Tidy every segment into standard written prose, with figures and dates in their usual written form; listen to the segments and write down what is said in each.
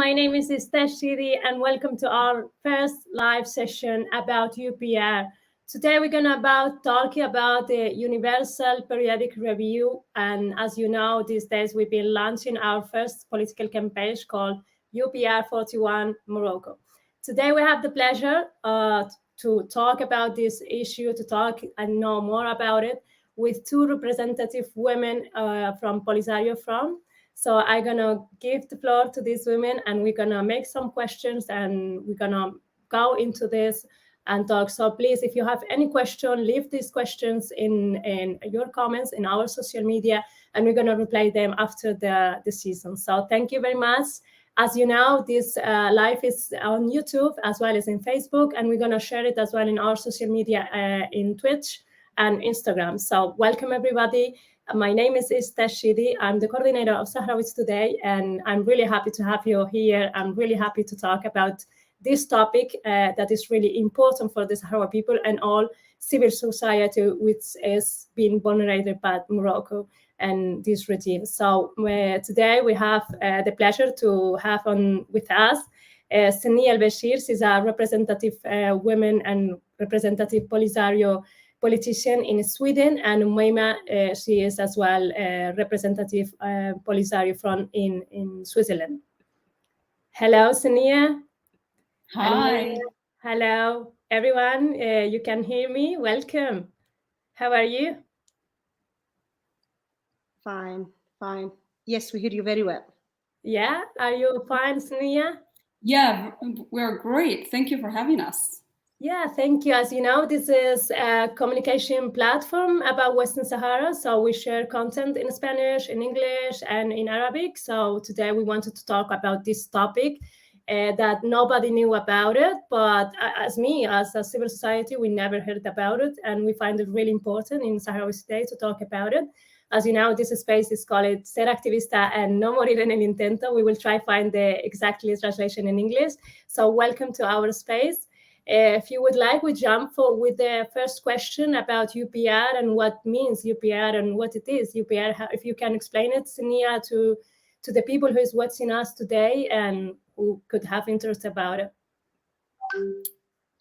my name is Istashiri and welcome to our first live session about UPR. Today we're going to talk about the Universal Periodic Review, and as you know, these days we've been launching our first political campaign called UPR 41 Morocco. Today we have the pleasure to talk about this issue, to talk and know more about it with two representative women from Polisario Front. So I'm going to give the floor to these women and we're going to make some questions and we're going to go into this and talk. So please, if you have any question, leave these questions in your comments in our social media and we're going to reply them after the season. So thank you very much. As you know, this live is on YouTube as well as in Facebook, and we're going to share it as well in our social media in Twitch and Instagram. So welcome everybody. My name is Istashiri. I'm the coordinator of Sahrawis Today, and I'm really happy to have you here. I'm really happy to talk about this topic that is really important for the Sahrawi people and all civil society, which is being vulnerable by Morocco and this regime. So today we have the pleasure to have on with us Sania Al-Bashir. She's a representative women and representative Polisario politician in Sweden, and Umayma, she is as well a representative Polisario Front in Switzerland. Hello, Sania. Hi. Hello, everyone. You can hear me. Welcome. How are you? Fine. Yes, we hear you very well. Yeah, are you fine, Sania? Yeah, we're great. Thank you for having us. Yeah, thank you. As you know, this is a communication platform about Western Sahara. So we share content in Spanish, in English, and in Arabic. So today we wanted to talk about this topic that nobody knew about it. But as a civil society, we never heard about it. And we find it really important in Sahrawi Today to talk about it. As you know, this space is called Ser Activista and No Morir en el Intento. We will try to find the exact translation in English. So welcome to our space. If you would like, we jump with the first question about UPR and what means UPR and what it is. UPR, if you can explain it, Sania, to the people who is watching us today and who could have interest about it.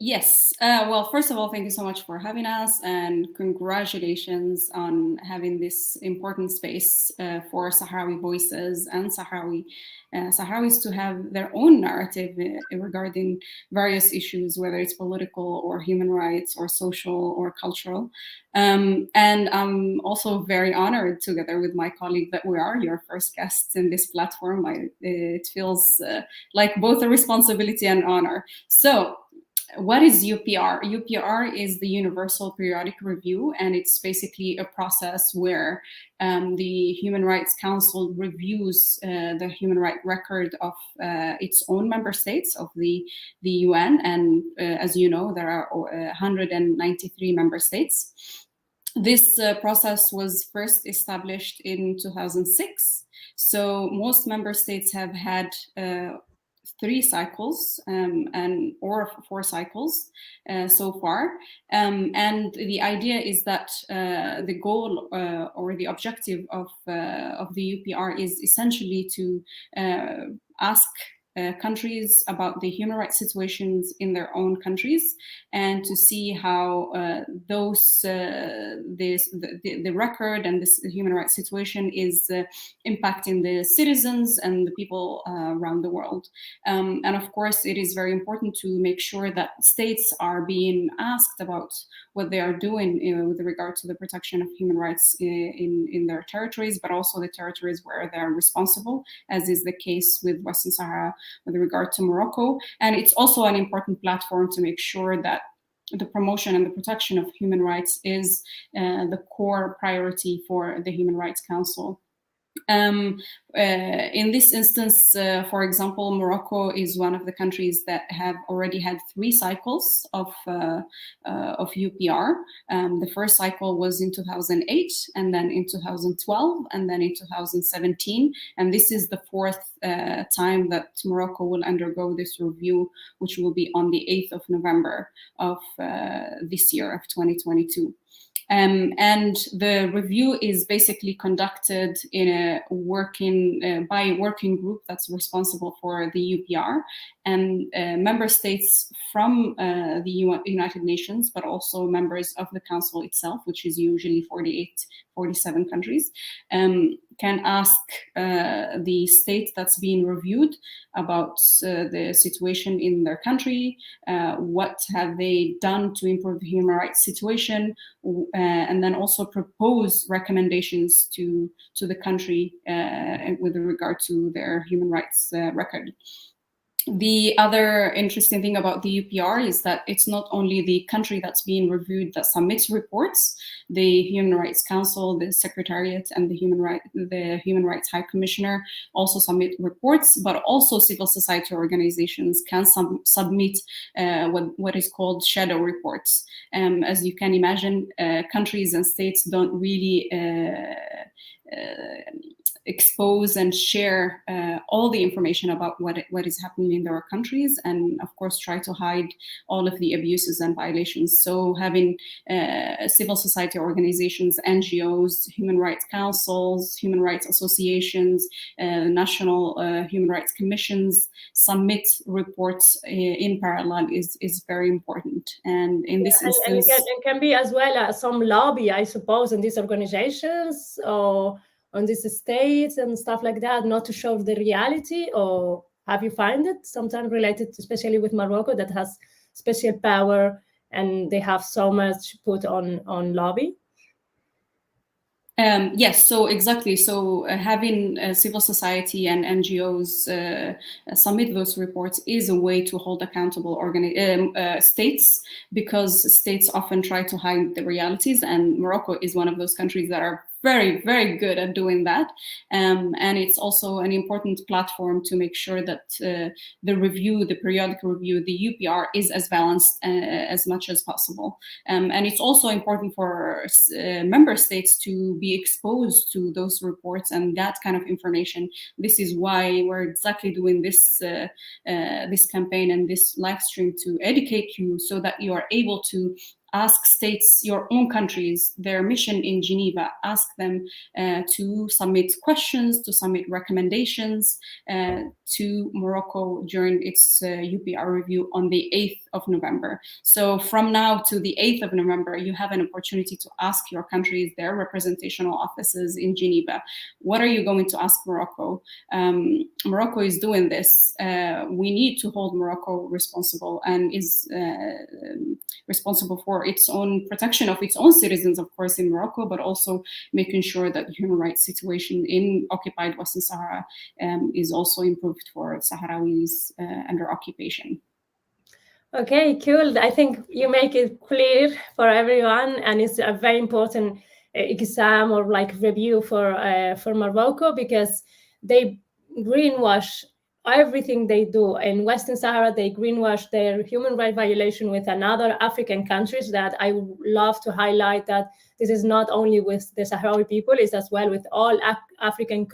Yes. Well, first of all, thank you so much for having us, and congratulations on having this important space for Sahrawi voices and Sahrawis to have their own narrative regarding various issues, whether it's political or human rights or social or cultural. And I'm also very honored, together with my colleague, that we are your first guests in this platform. It feels like both a responsibility and honor. So, what is UPR? UPR is the Universal Periodic Review, and it's basically a process where the Human Rights Council reviews the human rights record of its own member states of the UN. And as you know, there are 193 member states. This process was first established in 2006. So most member states have had 3 cycles or 4 cycles so far. And the idea is that the goal or the objective of the UPR is essentially to ask countries about the human rights situations in their own countries, and to see how the record and this human rights situation is impacting the citizens and the people around the world. And of course, it is very important to make sure that states are being asked about what they are doing with regard to the protection of human rights in their territories, but also the territories where they are responsible, as is the case with Western Sahara with regard to Morocco. And it's also an important platform to make sure that the promotion and the protection of human rights is the core priority for the Human Rights Council. In this instance, for example, Morocco is one of the countries that have already had 3 cycles of UPR. The first cycle was in 2008, and then in 2012, and then in 2017. And this is the 4th time that Morocco will undergo this review, which will be on the 8th of November of this year of 2022. And the review is basically conducted in a working by a working group that's responsible for the UPR, and member states from the United Nations, but also members of the Council itself, which is usually 47 countries, can ask the state that's being reviewed about the situation in their country, what have they done to improve the human rights situation, and then also propose recommendations to the country with regard to their human rights record. The other interesting thing about the UPR is that it's not only the country that's being reviewed that submits reports. The Human Rights Council, the Secretariat, and the Human Rights High Commissioner also submit reports, but also civil society organizations can submit what is called shadow reports. As you can imagine, countries and states don't really expose and share all the information about what is happening in their countries, and of course try to hide all of the abuses and violations. So having civil society organizations, NGOs, human rights councils, human rights associations, national human rights commissions submit reports in parallel is very important. And in this instance, it can be as well some lobby, I suppose, in these organizations or on these states and stuff like that, not to show the reality? Or have you found it sometimes related, especially with Morocco, that has special power and they have so much put on lobby? Yes, so exactly. So having civil society and NGOs submit those reports is a way to hold accountable states, because states often try to hide the realities, and Morocco is one of those countries that are very, very good at doing that. And it's also an important platform to make sure that the periodic review, the UPR, is as balanced as much as possible. And it's also important for member states to be exposed to those reports and that kind of information. This is why we're exactly doing this campaign and this live stream, to educate you so that you are able to ask states, your own countries, their mission in Geneva, ask them to submit questions, to submit recommendations to Morocco during its UPR review on the 8th of November. So from now to the 8th of November, you have an opportunity to ask your countries, their representational offices in Geneva, what are you going to ask Morocco? Morocco is doing this. We need to hold Morocco responsible, and is responsible for its own protection of its own citizens, of course, in Morocco, but also making sure that the human rights situation in occupied Western Sahara is also improved for Sahrawis under occupation. Okay, cool. I think you make it clear for everyone, and it's a very important exam or like review for Morocco, because they greenwash everything they do. In Western Sahara, they greenwash their human rights violation with another African countries that I would love to highlight, that this is not only with the Sahrawi people, it's as well with all African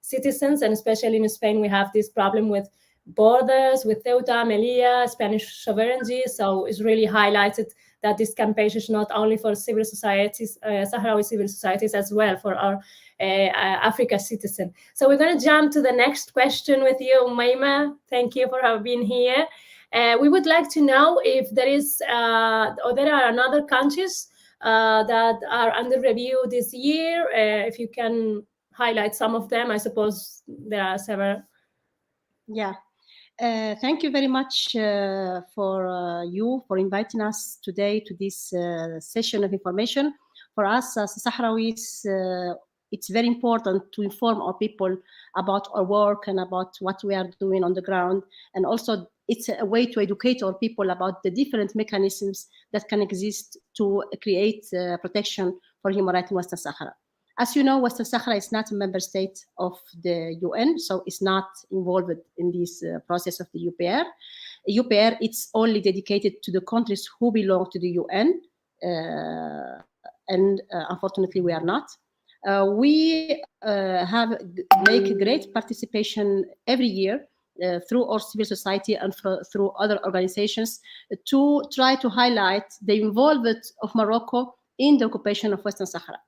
citizens. And especially in Spain, we have this problem with borders, with Ceuta, Melilla, Spanish sovereignty. So it's really highlighted that this campaign is not only for civil societies, Sahrawi civil societies, as well for our Africa citizen. So we're going to jump to the next question with you, Umayma. Thank you for being here. We would like to know if there is, or there are another countries that are under review this year. If you can highlight some of them, I suppose there are several. Yeah. Thank you very much for inviting us today to this session of information. For us as Sahrawis, it's very important to inform our people about our work and about what we are doing on the ground. And also it's a way to educate our people about the different mechanisms that can exist to create protection for human rights in Western Sahara. As you know, Western Sahara is not a member state of the UN, so it's not involved in this process of the UPR. UPR, it's only dedicated to the countries who belong to the UN, and unfortunately we are not. We make great participation every year through our civil society and through other organizations to try to highlight the involvement of Morocco in the occupation of Western Sahara.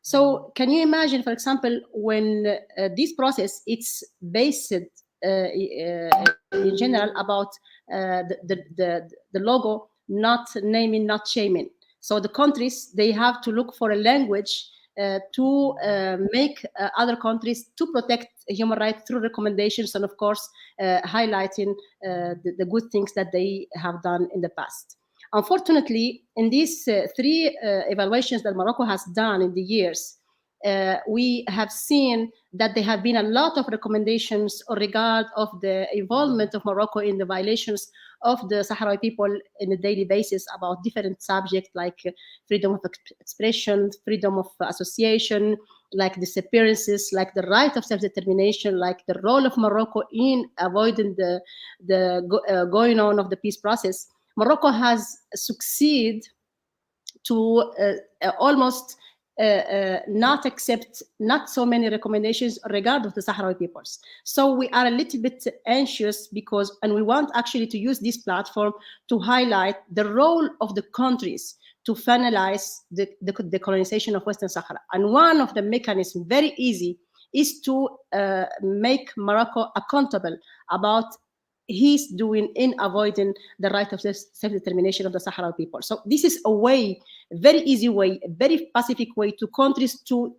So can you imagine, for example, when this process, it's based in general about the logo, not naming, not shaming. So the countries, they have to look for a language to make other countries to protect human rights through recommendations, and of course highlighting the good things that they have done in the past. Unfortunately, in these three evaluations that Morocco has done in the years, we have seen that there have been a lot of recommendations regard of the involvement of Morocco in the violations of the Sahrawi people in a daily basis about different subjects like freedom of expression, freedom of association, like disappearances, like the right of self-determination, like the role of Morocco in avoiding the going on of the peace process. Morocco has succeeded to almost not accept not so many recommendations regarding the Sahrawi peoples. So we are a little bit anxious because, and we want actually to use this platform to highlight the role of the countries to finalize the colonization of Western Sahara. And one of the mechanisms, very easy, is to make Morocco accountable about he's doing in avoiding the right of self-determination of the Sahrawi people. So this is a way, very easy way, a very pacific way to countries to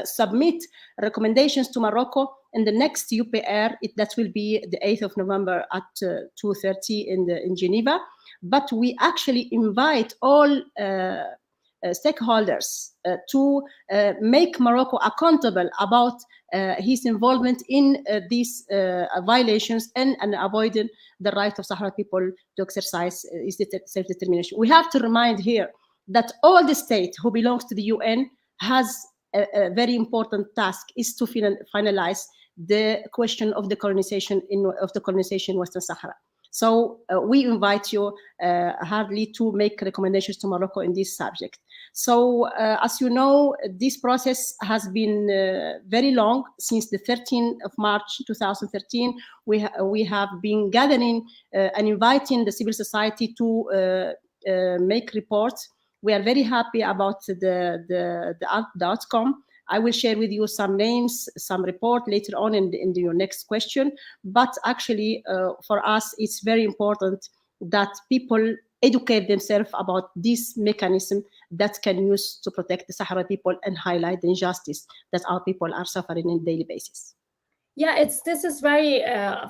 submit recommendations to Morocco in the next UPR. That will be the 8th of November at 2:30 in Geneva. But we actually invite all stakeholders to make Morocco accountable about his involvement in these violations and avoiding the right of Sahrawi people to exercise self-determination. We have to remind here that all the states who belongs to the UN has a very important task, is to finalize the question of the colonization in Western Sahara. So we invite you hardly to make recommendations to Morocco in this subject. So as you know, this process has been very long. Since the 13th of March 2013, we have been gathering and inviting the civil society to make reports. We are very happy about the outcome. I will share with you some names, some report later on in your next question. But actually, for us, it's very important that people educate themselves about this mechanism that can use to protect the Sahrawi people and highlight the injustice that our people are suffering on a daily basis. Yeah, this is very,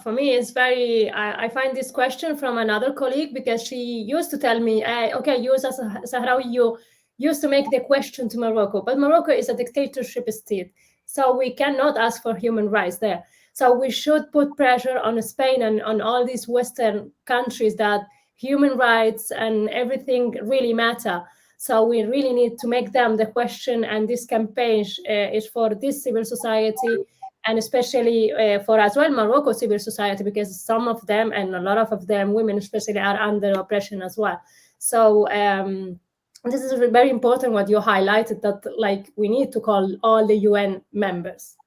for me, it's very, I find this question from another colleague, because she used to tell me, okay, you as a Sahrawi, you used to make the question to Morocco, but Morocco is a dictatorship state, so we cannot ask for human rights there. So we should put pressure on Spain and on all these Western countries that human rights and everything really matter. So we really need to make them the question, and this campaign is for this civil society, and especially for as well Morocco civil society, because some of them, and a lot of them, women especially, are under oppression as well. So this is very important what you highlighted, that like we need to call all the UN members.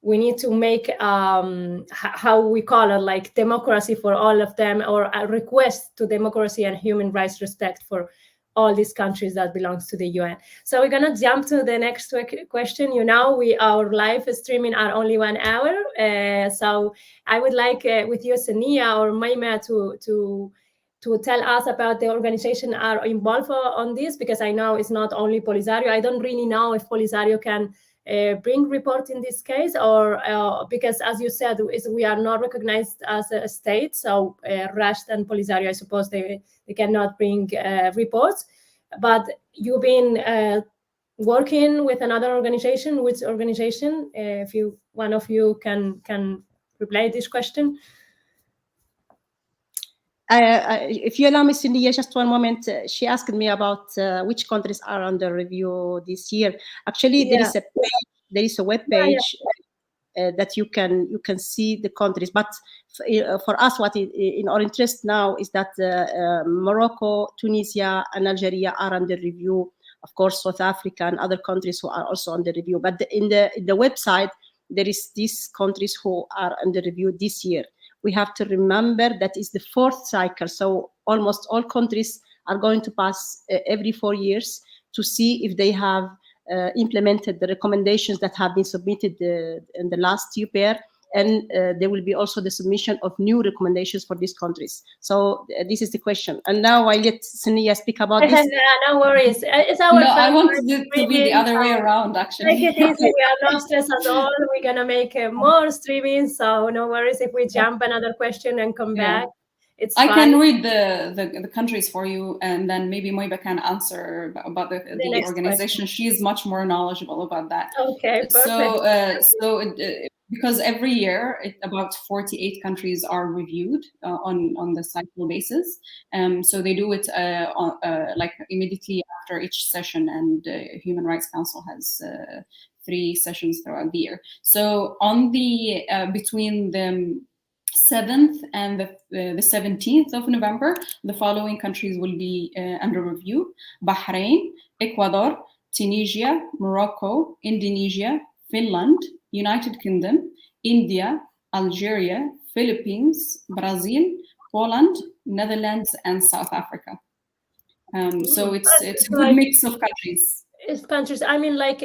We need to make how we call it, like democracy for all of them, or a request to democracy and human rights respect for all these countries that belongs to the UN. So we're gonna jump to the next question. Our live streaming are only 1 hour. So I would like with you, Sania or Maima, to tell us about the organization are involved on this, because I know it's not only Polisario. I don't really know if Polisario can bring report in this case, or because as you said, we are not recognized as a state. So Rasht and Polisario, I suppose they cannot bring reports. But you've been working with another organization. Which organization? If one of you can reply this question. If you allow me, Cindy, just one moment. She asked me about which countries are under review this year. Actually, there is a web page that you can see the countries. But for us, what in our interest now is that Morocco, Tunisia, and Algeria are under review. Of course, South Africa and other countries who are also under review. But in the website, there is these countries who are under review this year. We have to remember that is the 4th cycle. So almost all countries are going to pass every 4 years to see if they have implemented the recommendations that have been submitted in the last UPR, and there will be also the submission of new recommendations for these countries. So this is the question. And now I let Sunia speak about this. No worries. It's our No, I first want time it to be the other way around, actually. Take it easy. We are not stressed at all. We're gonna make more streaming, so no worries if we jump another question and come back. It's I fine. can read the countries for you, and then maybe Moiba can answer about the organization. She is much more knowledgeable about that. Okay, perfect. Because every year about 48 countries are reviewed on the cycle basis. So they do it like immediately after each session, and Human Rights Council has 3 sessions throughout the year. So on the between the 7th and the 17th of November, the following countries will be under review: Bahrain, Ecuador, Tunisia, Morocco, Indonesia, Finland, United Kingdom, India, Algeria, Philippines, Brazil, Poland, Netherlands, and South Africa. So it's a good mix of countries. It's countries. I mean, like,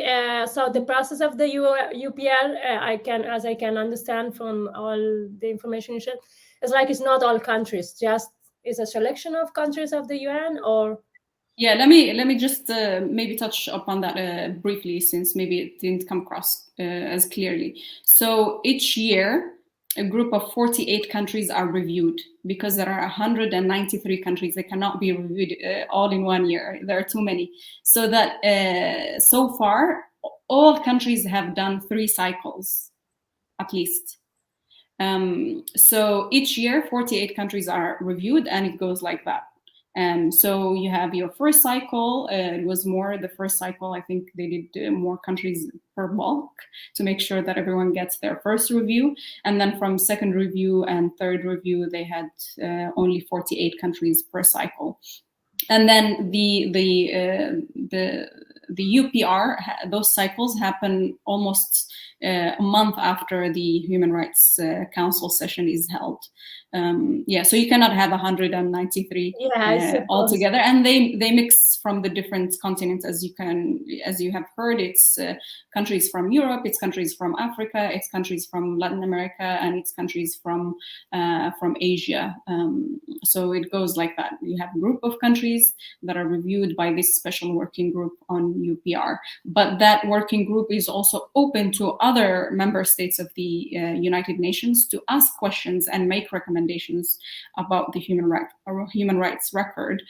so the process of the UPR, I can understand from all the information you shared, it's like it's not all countries, just it's a selection of countries of the UN, or? Yeah, let me just maybe touch upon that briefly, since maybe it didn't come across as clearly. So each year, a group of 48 countries are reviewed, because there are 193 countries. They cannot be reviewed all in one year. There are too many. So that so far, all countries have done 3 cycles, at least. So each year, 48 countries are reviewed, and it goes like that. So you have your first cycle. It was more the first cycle. I think they did more countries per bulk to make sure that everyone gets their first review. And then from second review and third review, they had only 48 countries per cycle. And then the UPR, those cycles happen almost a month after the Human Rights Council session is held. So you cannot have 193 altogether, and they mix from the different continents, as you have heard. It's countries from Europe, it's countries from Africa, it's countries from Latin America, and it's countries from Asia. So it goes like that. You have a group of countries that are reviewed by this special working group on UPR, but that working group is also open to other member states of the United Nations to ask questions and make recommendations about the human rights record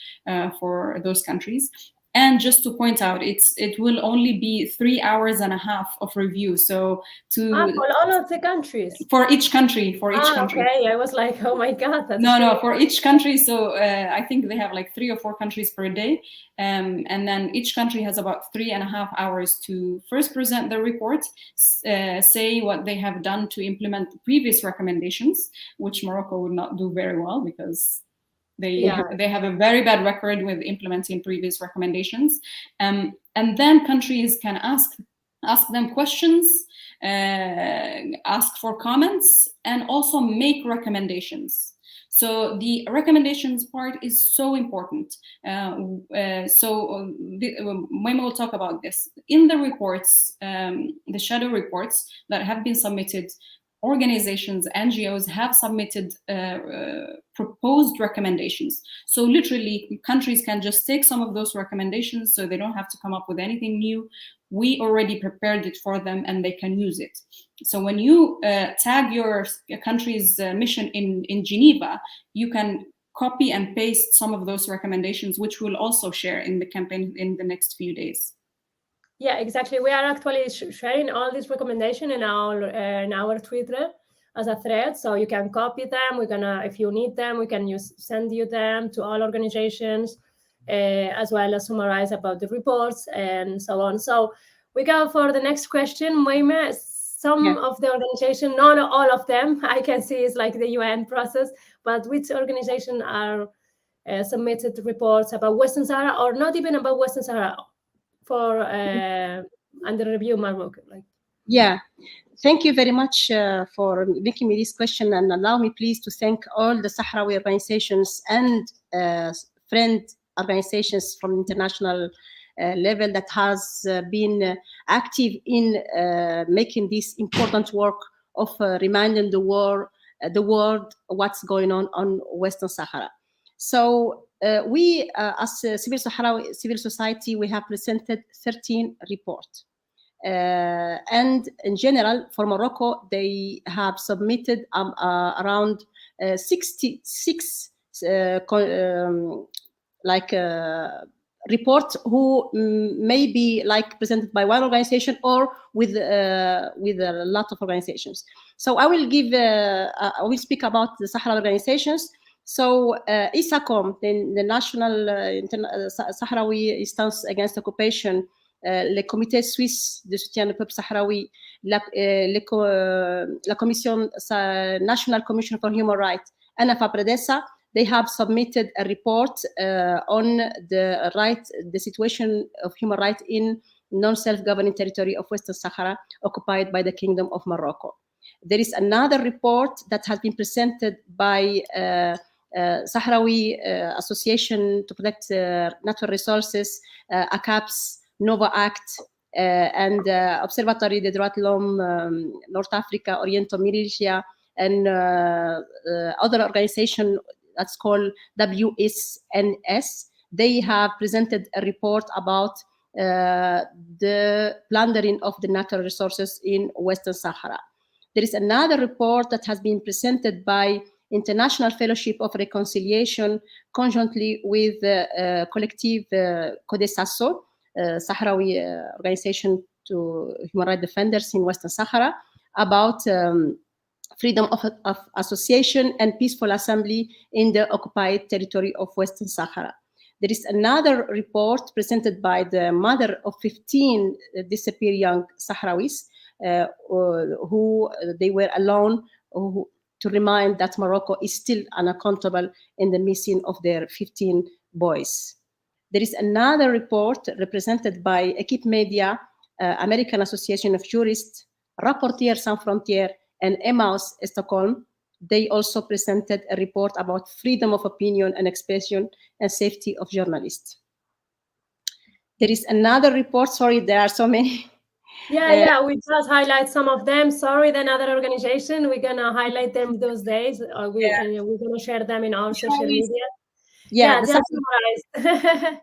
for those countries. And just to point out, it will only be 3 hours and a half of review. So for all of the countries, for each country, country. Okay, I was like, oh my god, that's no, for each country. So I think they have like 3 or 4 countries per day, and then each country has about 3.5 hours to first present their report, say what they have done to implement the previous recommendations, which Morocco would not do very well, because they have a very bad record with implementing previous recommendations. And then countries can ask them questions, ask for comments, and also make recommendations. So the recommendations part is so important. Moima will talk about this. In the reports, the shadow reports that have been submitted, organizations, NGOs have submitted proposed recommendations. So literally, countries can just take some of those recommendations, so they don't have to come up with anything new. We already prepared it for them, and they can use it. So when you tag your country's mission in Geneva, you can copy and paste some of those recommendations, which we'll also share in the campaign in the next few days. Yeah, exactly. We are actually sharing all these recommendations in our Twitter as a thread, so you can copy them. We're gonna, if you need them, we can send you them to all organizations, as well as summarize about the reports and so on. So we go for the next question, Moima. Some of the organizations, not all of them, I can see is like the UN process, but which organization are submitted reports about Western Sahara, or not even about Western Sahara, for under review Morocco? Thank you very much for making me this question, and allow me please to thank all the Sahrawi organizations and friend organizations from international level that has been active in making this important work of reminding the world what's going on Western Sahara. So we, as civil society, we have presented 13 reports. And in general, for Morocco, they have submitted around 66 report who may be like presented by one organization or with a lot of organizations. So I will speak about the Sahara organizations. So ISACOM, the National Sahrawi Stance Against Occupation, le Comité Suisse de soutien du peuple sahraoui, la Commission, National Commission for Human Rights, and FAPREDESA, they have submitted a report on the situation of human rights in non-self-governing territory of Western Sahara occupied by the Kingdom of Morocco. There is another report that has been presented by Sahrawi Association to Protect Natural Resources, ACAPS, Nova Act, and Observatory des Droits de l'Homme, North Africa, Oriental Militia, and other organization that's called WSNS. They have presented a report about the plundering of the natural resources in Western Sahara. There is another report that has been presented by International Fellowship of Reconciliation conjointly with Collective Codesasso, Sahrawi organization to human rights defenders in Western Sahara, about freedom of association and peaceful assembly in the occupied territory of Western Sahara. There is another report presented by the mother of 15 disappeared young Sahrawis who they were alone, to remind that Morocco is still unaccountable in the missing of their 15 boys. There is another report represented by Equipe Media, American Association of Jurists, Rapporteurs Sans Frontières, and Emmaus Stockholm. They also presented a report about freedom of opinion and expression and safety of journalists. There is another report, sorry, there are so many. Yeah, we just highlight some of them. Sorry, the other organization, we're gonna highlight them those days. We're gonna share them in our social media. Just summarize.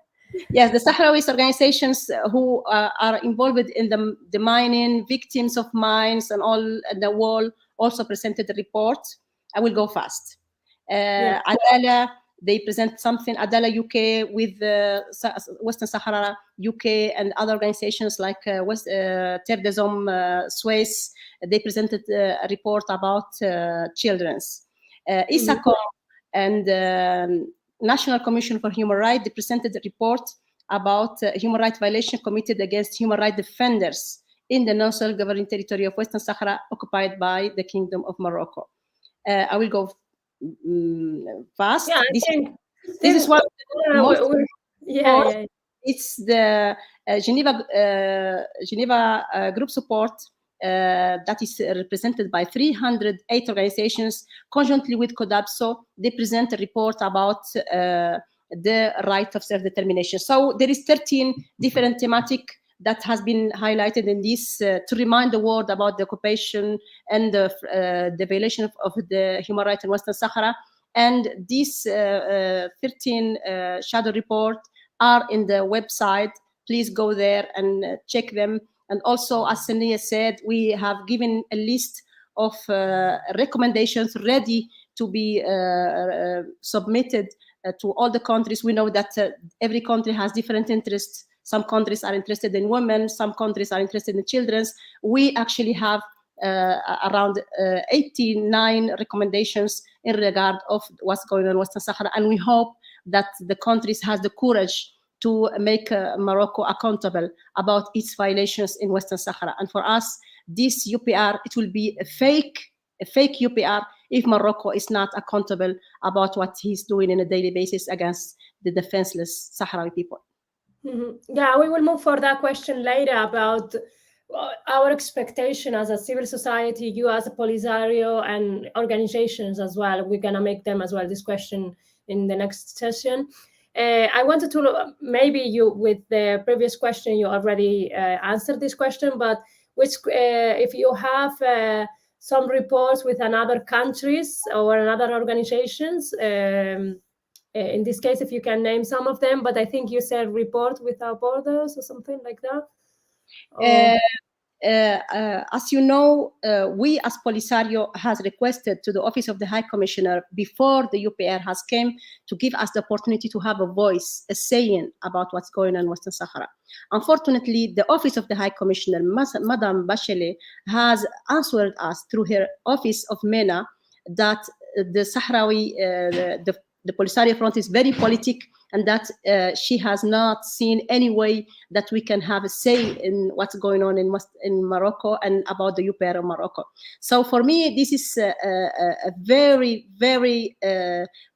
Yes, the Sahrawi organizations who are involved in the mining, victims of mines and all, and the wall also presented the report. I will go fast. Adala, they present something, Adala UK with Western Sahara UK and other organizations like Terre des Hommes Suisse. They presented a report about children's. ISACOM and National Commission for Human Rights, they presented a report about human rights violation committed against human rights defenders in the non-self-governing territory of Western Sahara occupied by the Kingdom of Morocco. I will go fast. Yeah, this is one most it's the Geneva Group Support that is represented by 308 organizations conjointly with CODAPSO. They present a report about the right of self-determination. So there is 13 different thematic that has been highlighted in this to remind the world about the occupation and the violation of the human rights in Western Sahara. And these 13 shadow reports are in the website. Please go there and check them. And also, as Sania said, we have given a list of recommendations ready to be submitted to all the countries. We know that every country has different interests. Some countries are interested in women, some countries are interested in children. We actually have around 89 recommendations in regard of what's going on in Western Sahara, and we hope that the countries has the courage to make Morocco accountable about its violations in Western Sahara. And for us, this UPR, it will be a fake UPR if Morocco is not accountable about what he's doing on a daily basis against the defenseless Sahrawi people. Yeah, we will move for that question later about our expectation as a civil society, you as a Polisario and organizations as well. We're going to make them as well this question in the next session. I wanted to maybe you with the previous question you already answered this question, but which if you have some reports with another countries or another organizations. In this case, if you can name some of them, but I think you said Report Without Borders or something like that. Or... As you know, we as Polisario has requested to the Office of the High Commissioner before the UPR has came to give us the opportunity to have a voice, a saying about what's going on in Western Sahara. Unfortunately, the Office of the High Commissioner, Madame Bachelet, has answered us through her Office of MENA that the Sahrawi, the Polisario Front is very politic, and that she has not seen any way that we can have a say in what's going on in Morocco and about the UPR in Morocco. So for me, this is a very, very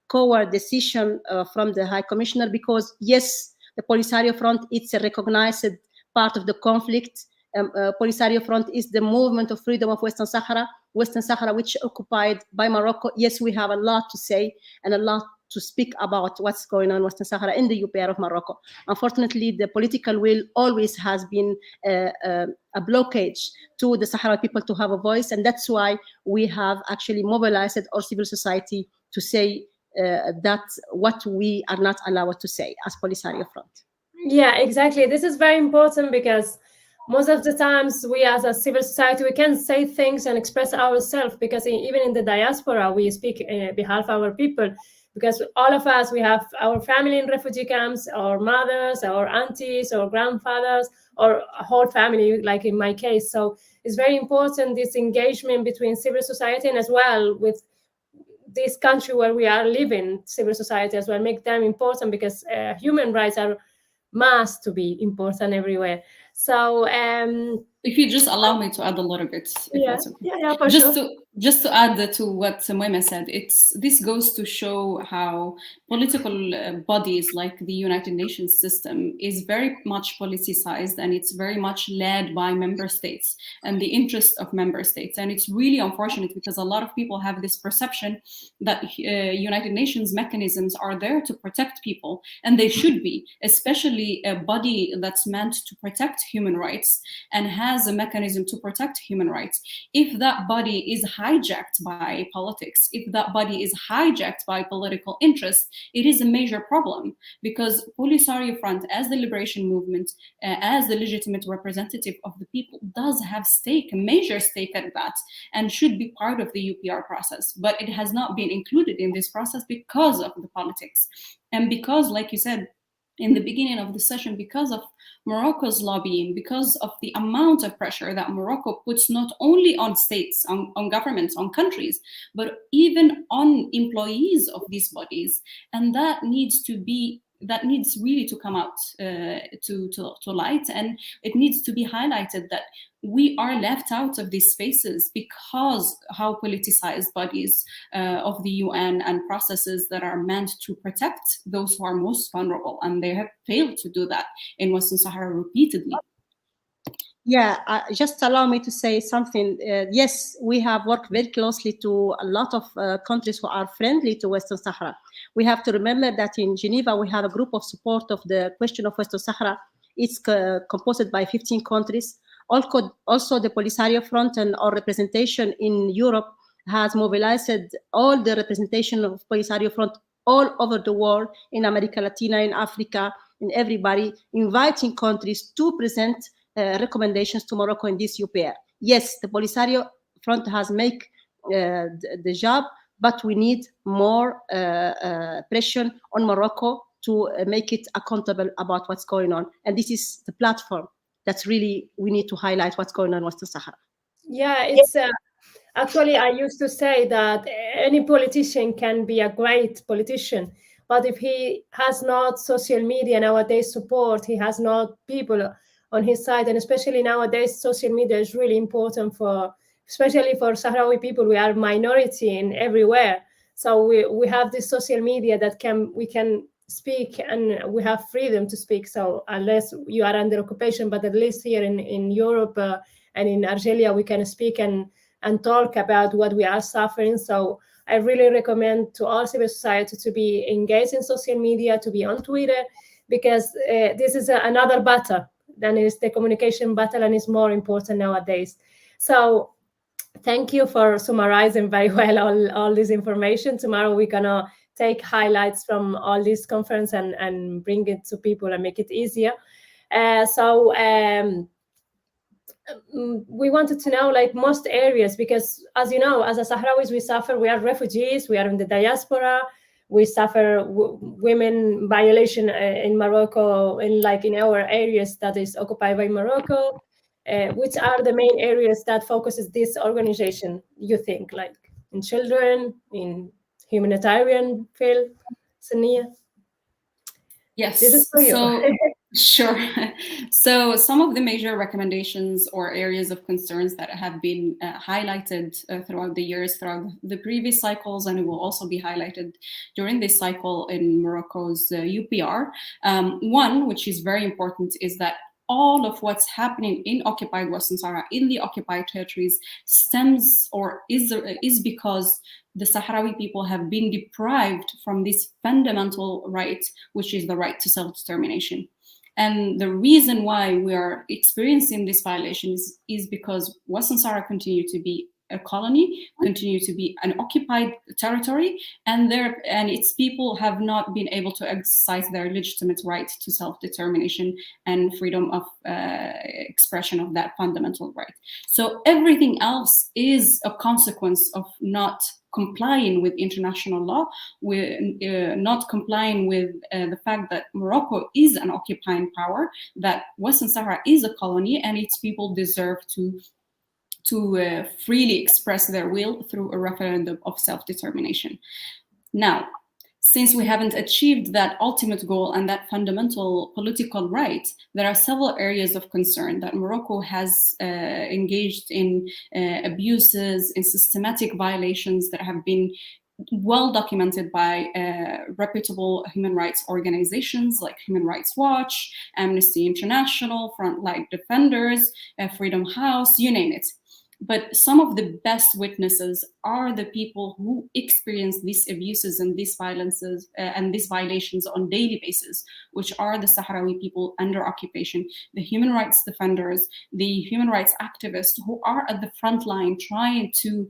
coward decision from the High Commissioner, because yes, the Polisario Front, it's a recognized part of the conflict. Polisario Front is the movement of freedom of Western Sahara, which occupied by Morocco. Yes, we have a lot to say and a lot to speak about what's going on in Western Sahara in the UPR of Morocco. Unfortunately, the political will always has been a blockage to the Sahrawi people to have a voice, and that's why we have actually mobilized our civil society to say that what we are not allowed to say as Polisario Front. Yeah, exactly. This is very important because most of the times we as a civil society, we can say things and express ourselves, because even in the diaspora, we speak behalf of our people, because all of us, we have our family in refugee camps, our mothers, our aunties, our grandfathers, or a whole family, like in my case. So it's very important, this engagement between civil society and as well with this country where we are living, civil society as well, make them important, because human rights are must to be important everywhere. So if you just allow me to add a little bit, for sure. Just to add to what Moima said, this goes to show how political bodies like the United Nations system is very much politicized, and it's very much led by member states and the interests of member states. And it's really unfortunate, because a lot of people have this perception that United Nations mechanisms are there to protect people, and they should be, especially a body that's meant to protect human rights and has a mechanism to protect human rights. If that body is hijacked by politics, if that body is hijacked by political interests, it is a major problem, because Polisario Front, as the liberation movement, as the legitimate representative of the people, does have stake, a major stake at that, and should be part of the UPR process. But it has not been included in this process because of the politics. And because, like you said in the beginning of the session, because of Morocco's lobbying, because of the amount of pressure that Morocco puts not only on states, on governments, on countries, but even on employees of these bodies. And that needs really to come out to light, and it needs to be highlighted that we are left out of these spaces because how politicized bodies of the UN and processes that are meant to protect those who are most vulnerable, and they have failed to do that in Western Sahara repeatedly. Yeah, just allow me to say something. Yes, we have worked very closely to a lot of countries who are friendly to Western Sahara. We have to remember that in Geneva, we have a group of support of the question of Western Sahara. It's composed by 15 countries. Also, the Polisario Front and our representation in Europe has mobilized all the representation of Polisario Front all over the world, in America Latina, in Africa, in everybody, inviting countries to present recommendations to Morocco in this UPR. Yes, the Polisario Front has made the job, but we need more pressure on Morocco to make it accountable about what's going on. And this is the platform that's really, we need to highlight what's going on in Western Sahara. Yeah, it's actually, I used to say that any politician can be a great politician, but if he has not social media nowadays support, he has not people on his side, and especially nowadays, social media is really important especially for Sahrawi people. We are minority in everywhere, so we have this social media that we can speak, and we have freedom to speak. So unless you are under occupation, but at least here in Europe and in Algeria, we can speak and talk about what we are suffering. So I really recommend to all civil society to be engaged in social media, to be on Twitter, because this is another battle than is the communication battle, and is more important nowadays. So thank you for summarizing very well all this information. Tomorrow we're gonna take highlights from all this conference and bring it to people and make it easier. We wanted to know like most areas, because as you know, as a Sahrawis, we suffer, we are refugees, we are in the diaspora, we suffer women violation in Morocco, in our areas that is occupied by Morocco. Which are the main areas that focuses this organization, you think, like in children, in humanitarian field? Sania? Yes. This is for you. So, sure. So some of the major recommendations or areas of concerns that have been highlighted throughout the years, throughout the previous cycles, and it will also be highlighted during this cycle in Morocco's UPR. One, which is very important, is that all of what's happening in occupied Western Sahara, in the occupied territories, stems or is because the Sahrawi people have been deprived from this fundamental right, which is the right to self-determination. And the reason why we are experiencing this violation is because Western Sahara continue to be a colony, continue to be an occupied territory, and its people have not been able to exercise their legitimate right to self-determination and freedom of expression of that fundamental right. So everything else is a consequence of not complying with international law, not complying with the fact that Morocco is an occupying power, that Western Sahara is a colony, and its people deserve to freely express their will through a referendum of self-determination. Now, since we haven't achieved that ultimate goal and that fundamental political right, there are several areas of concern that Morocco has engaged in abuses, in systematic violations that have been well documented by reputable human rights organizations like Human Rights Watch, Amnesty International, Frontline Defenders, Freedom House, you name it. But some of the best witnesses are the people who experience these abuses and these violences and these violations on daily basis, which are the Sahrawi people under occupation, the human rights defenders, the human rights activists who are at the front line trying to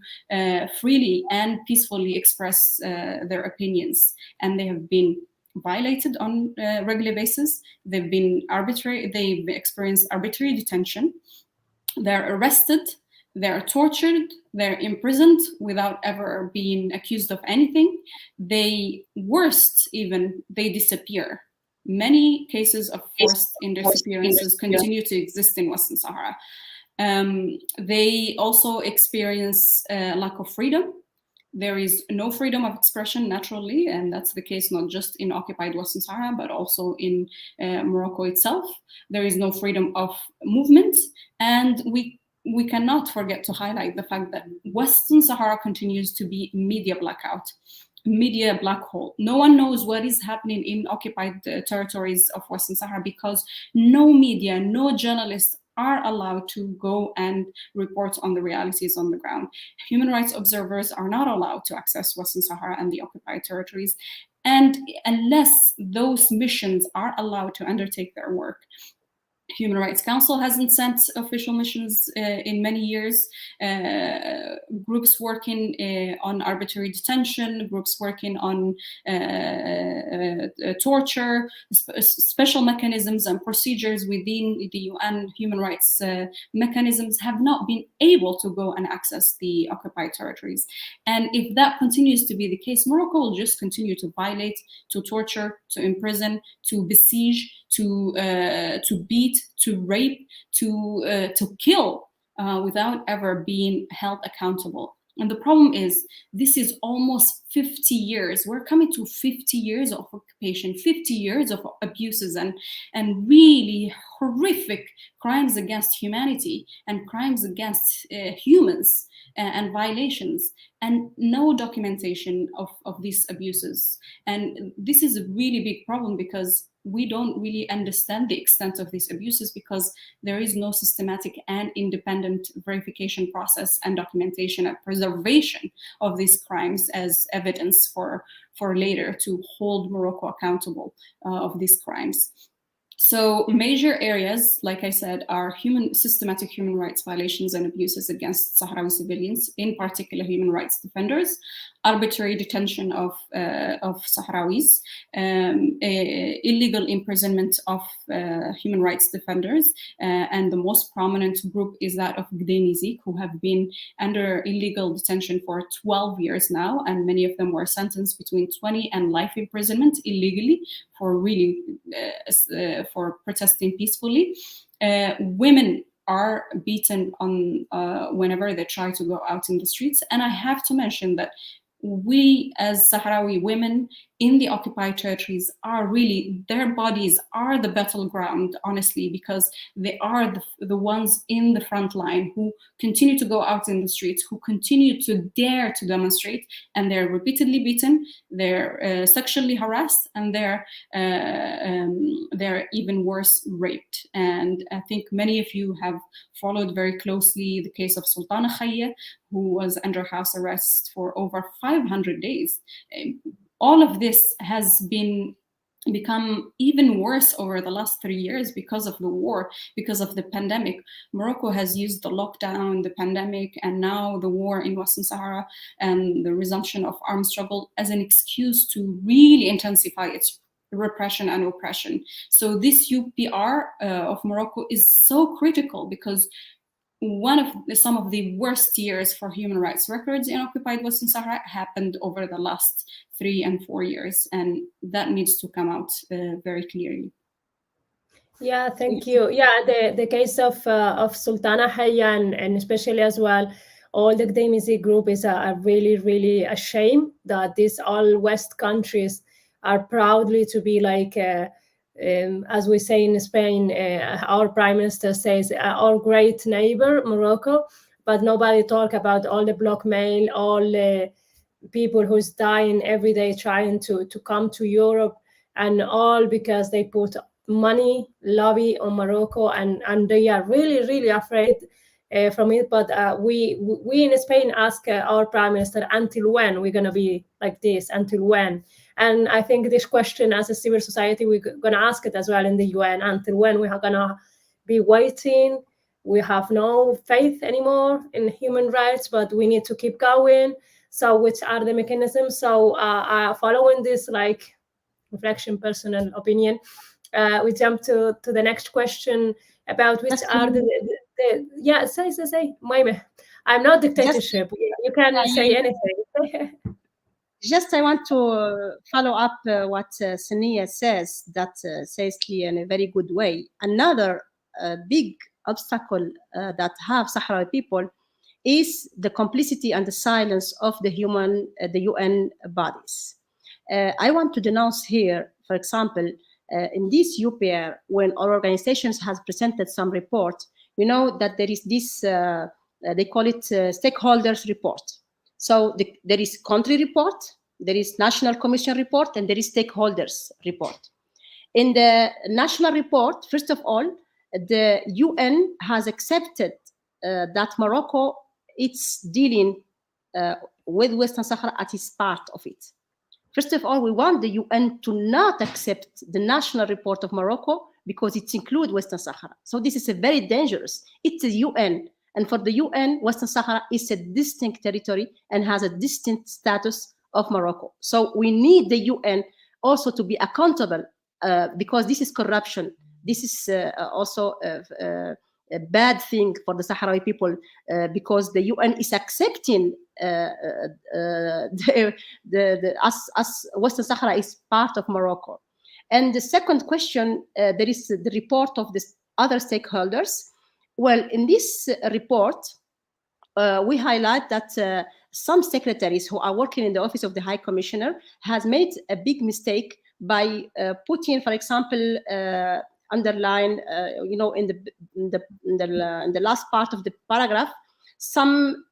freely and peacefully express their opinions. And they have been violated on a regular basis. They've experienced arbitrary detention. They're arrested. They're tortured, they're imprisoned without ever being accused of anything. Worst even, they disappear. Many cases of forced disappearances continue to exist in Western Sahara. They also experience lack of freedom. There is no freedom of expression naturally, and that's the case not just in occupied Western Sahara, but also in Morocco itself. There is no freedom of movement, and we cannot forget to highlight the fact that Western Sahara continues to be media blackout, media black hole. No one knows what is happening in occupied territories of Western Sahara because no media, no journalists are allowed to go and report on the realities on the ground. Human rights observers are not allowed to access Western Sahara and the occupied territories. And unless those missions are allowed to undertake their work, Human Rights Council hasn't sent official missions in many years. Groups working on arbitrary detention, groups working on torture, special mechanisms and procedures within the UN human rights mechanisms have not been able to go and access the occupied territories. And if that continues to be the case, Morocco will just continue to violate, to torture, to imprison, to besiege, to beat, to rape, to kill without ever being held accountable. And the problem is, this is almost 50 years. We're coming to 50 years of occupation, 50 years of abuses and really horrific crimes against humanity and crimes against humans and violations, and no documentation of these abuses. And this is a really big problem because we don't really understand the extent of these abuses because there is no systematic and independent verification process and documentation and preservation of these crimes as evidence for later to hold Morocco accountable of these crimes. So major areas, like I said, are systematic human rights violations and abuses against Sahrawi civilians, in particular human rights defenders, arbitrary detention of Sahrawis, illegal imprisonment of human rights defenders, and the most prominent group is that of Gdenizik, who have been under illegal detention for 12 years now, and many of them were sentenced between 20 and life imprisonment illegally for really for protesting peacefully. Women are beaten on whenever they try to go out in the streets, and I have to mention that we as Sahrawi women in the occupied territories are really, their bodies are the battleground, honestly, because they are the ones in the front line who continue to go out in the streets, who continue to dare to demonstrate, and they're repeatedly beaten, they're sexually harassed, and they're even worse, raped. And I think many of you have followed very closely the case of Sultana Khaya, who was under house arrest for over 500 days. All of this has become even worse over the last 3 years because of the war, because of the pandemic. Morocco has used the lockdown, the pandemic, and now the war in Western Sahara and the resumption of armed struggle as an excuse to really intensify its repression and oppression. So this UPR of Morocco is so critical because some of the worst years for human rights records in occupied Western Sahara happened over the last 3 and 4 years, and that needs to come out very clearly. Yeah, thank you. Yeah, the case of Sultana Khaya and especially as well all the Gdenizik group is a really a shame that these all West countries are proudly to be like. As we say in Spain, our prime minister says our great neighbor Morocco, but nobody talk about all the blackmail, all the people who's dying every day trying to come to Europe, and all because they put money lobby on Morocco, and they are really afraid from it. But we in Spain ask our prime minister, until when we're gonna be like this? Until when? And I think this question as a civil society, we're going to ask it as well in the UN. Until when we are going to be waiting? We have no faith anymore in human rights, but we need to keep going. So which are the mechanisms? So following this like reflection, personal opinion, we jump to the next question about which are the yeah, say, Maime. I'm not dictatorship. You can say anything. Just I want to follow up what Sania says, that says in a very good way. Another big obstacle that have Sahrawi people is the complicity and the silence of the UN bodies. I want to denounce here, for example, in this UPR, when our organizations has presented some report, you know that there is this, they call it stakeholders report. So there is country report, there is national commission report, and there is stakeholders report. In the national report, first of all, the UN has accepted that Morocco is dealing with Western Sahara as is part of it. First of all, we want the UN to not accept the national report of Morocco because it includes Western Sahara. So this is a very dangerous. It's a UN. And for the UN, Western Sahara is a distinct territory and has a distinct status of Morocco. So we need the UN also to be accountable because this is corruption. This is also a bad thing for the Sahrawi people because the UN is accepting us Western Sahara is part of Morocco. And the second question, there is the report of the other stakeholders. Well, in this report, we highlight that some secretaries who are working in the Office of the High Commissioner has made a big mistake by putting, for example, underline, you know, in the last part of the paragraph, some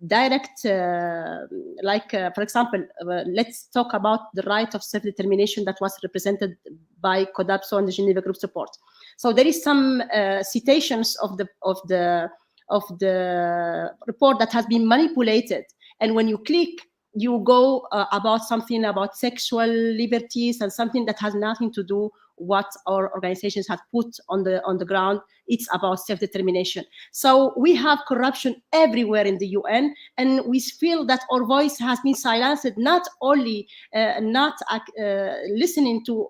direct, for example, let's talk about the right of self-determination that was represented by CODAPSO and the Geneva Group Support. So there is some citations of the report that has been manipulated, and when you click, you go about something about sexual liberties and something that has nothing to do what our organizations have put on the ground. It's about self-determination. So we have corruption everywhere in the UN, and we feel that our voice has been silenced, not only not listening to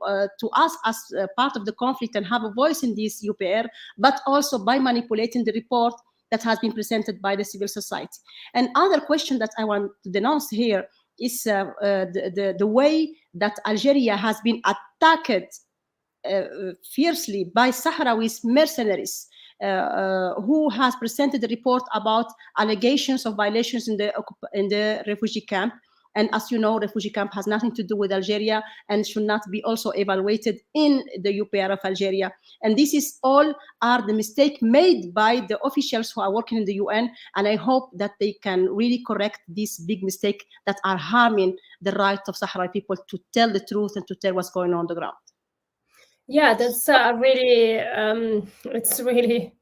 us as part of the conflict and have a voice in this UPR, but also by manipulating the report that has been presented by the civil society. And other question that I want to denounce here is the way that Algeria has been attacked fiercely by Sahrawi mercenaries who has presented a report about allegations of violations in the refugee camp. And as you know, refugee camp has nothing to do with Algeria and should not be also evaluated in the UPR of Algeria. And this is all are the mistake made by the officials who are working in the UN. And I hope that they can really correct this big mistake that are harming the right of Sahrawi people to tell the truth and to tell what's going on the ground. Yeah, that's really, it's really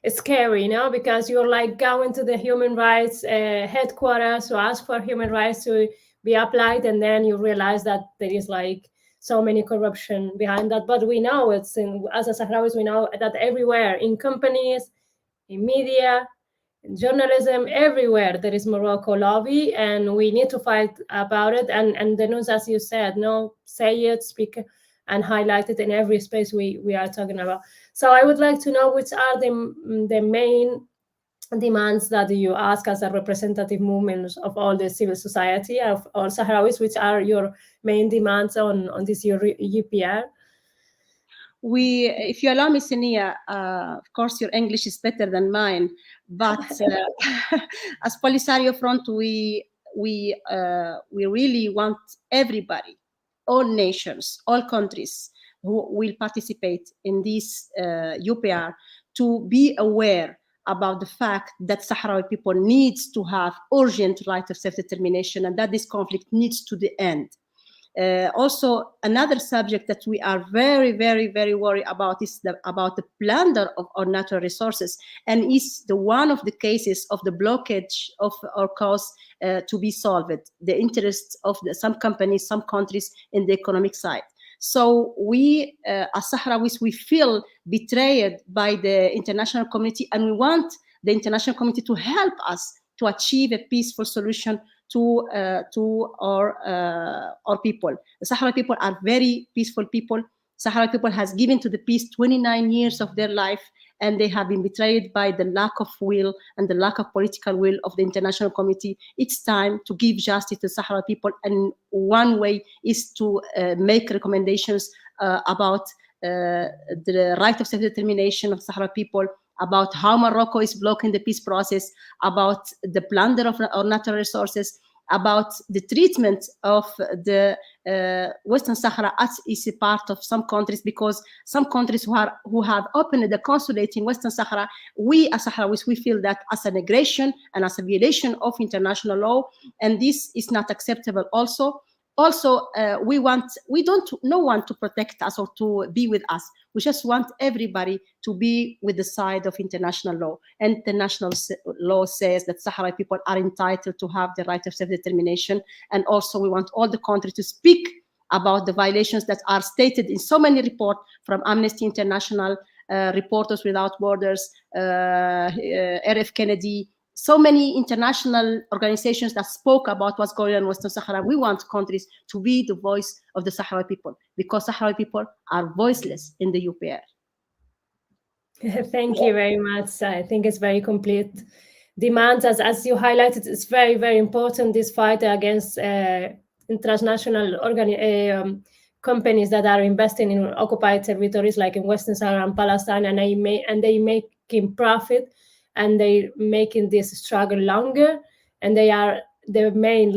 scary, because you're like going to the human rights headquarters to ask for human rights to be applied, and then you realize that there is like so many corruption behind that. But we know as a Sahrawis, we know that everywhere, in companies, in media, in journalism, everywhere there is Morocco lobby, and we need to fight about it. And the news, as you said, say it, speak and highlight it in every space we are talking about. So I would like to know which are the main demands that you ask as a representative movement of all the civil society of all Sahrawis, which are your main demands on this UPR? If you allow me, Sania, of course your English is better than mine, but as Polisario Front, we really want everybody, all nations, all countries who will participate in this UPR to be aware about the fact that Sahrawi people needs to have urgent right of self-determination, and that this conflict needs to the end. Also, another subject that we are very, very, very worried about is about the plunder of our natural resources, and is one of the cases of the blockage of our cause to be solved, the interests of some companies, some countries in the economic side. So we, as Sahrawis, we feel betrayed by the international community, and we want the international community to help us to achieve a peaceful solution to our people. The Sahrawi people are very peaceful people. Sahrawi people has given to the peace 29 years of their life, and they have been betrayed by the lack of will and the lack of political will of the international community. It's time to give justice to Sahrawi people, and one way is to make recommendations about the right of self-determination of Sahrawi people, about how Morocco is blocking the peace process, about the plunder of our natural resources, about the treatment of the Western Sahara as is a part of some countries, because some countries who have opened the consulate in Western Sahara, we as Sahrawis, we feel that as an aggression and as a violation of international law, and this is not acceptable also. Also, we don't no one to protect us or to be with us. We just want everybody to be with the side of international law. And international law says that Sahrawi people are entitled to have the right of self-determination. And also we want all the countries to speak about the violations that are stated in so many reports from Amnesty International, Reporters Without Borders, RF Kennedy, so many international organizations that spoke about what's going on in Western Sahara. We want countries to be the voice of the Sahrawi people, because Sahrawi people are voiceless in the UPR. Thank you very much. I think it's very complete. Demands, as you highlighted, it's very, very important, this fight against international companies that are investing in occupied territories like in Western Sahara and Palestine, and they making profit, and they're making this struggle longer, and they are the main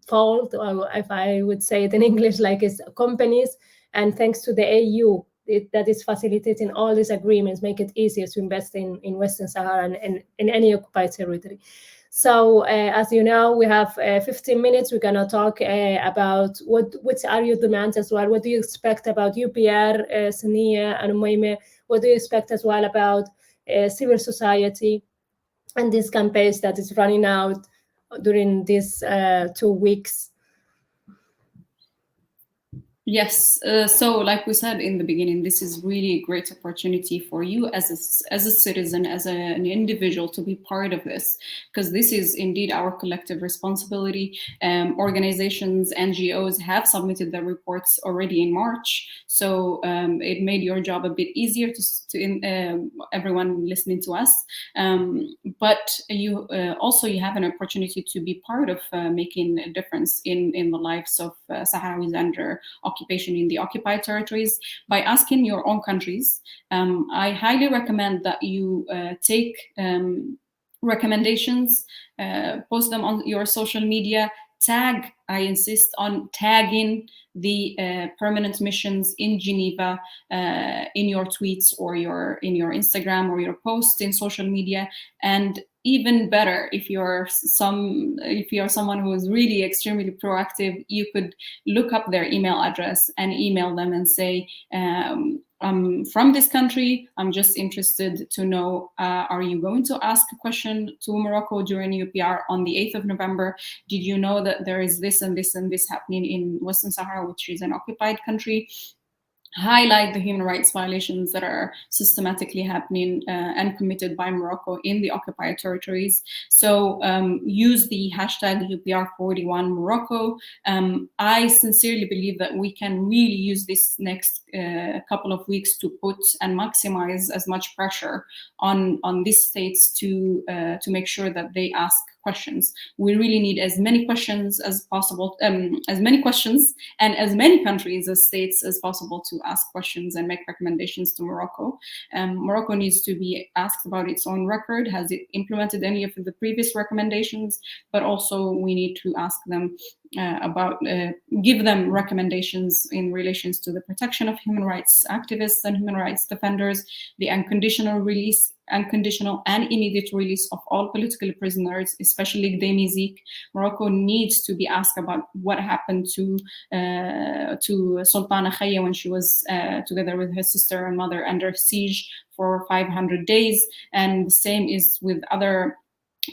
fault, or if I would say it in English, like it's companies. And thanks to the AU, that is facilitating all these agreements, make it easier to invest in Western Sahara and in any occupied territory. So as you know, we have 15 minutes. We're gonna talk about which are your demands as well. What do you expect about UPR, Sania and Umayme? What do you expect as well about civil society and this campaign that is running out during these 2 weeks? Yes. So, like we said in the beginning, this is really a great opportunity for you as a citizen, as an individual, to be part of this, because this is indeed our collective responsibility. Organizations, NGOs have submitted their reports already in March, so it made your job a bit easier to everyone listening to us. But you also you have an opportunity to be part of making a difference in the lives of Sahrawis under occupation in the occupied territories by asking your own countries. I highly recommend that you take recommendations, post them on your social media, tag, I insist on tagging the permanent missions in Geneva in your tweets or in your Instagram or your posts in social media. And even better, if you're someone who is really extremely proactive, you could look up their email address and email them and say, I'm from this country. I'm just interested to know, are you going to ask a question to Morocco during UPR on the 8th of November? Did you know that there is this and this and this happening in Western Sahara, which is an occupied country? Highlight the human rights violations that are systematically happening and committed by Morocco in the occupied territories. So use the hashtag UPR41 Morocco. I sincerely believe that we can really use this next couple of weeks to put and maximize as much pressure on these states to make sure that they ask questions. We really need as many questions as possible, as many questions and as many countries as states as possible to ask questions and make recommendations to Morocco. Morocco needs to be asked about its own record. Has it implemented any of the previous recommendations? But also we need to ask them give them recommendations in relations to the protection of human rights activists and human rights defenders, the unconditional and immediate release of all political prisoners, especially Gdeim Zik. Morocco needs to be asked about what happened to Sultana Khaya when she was together with her sister and mother under siege for 500 days. And the same is with other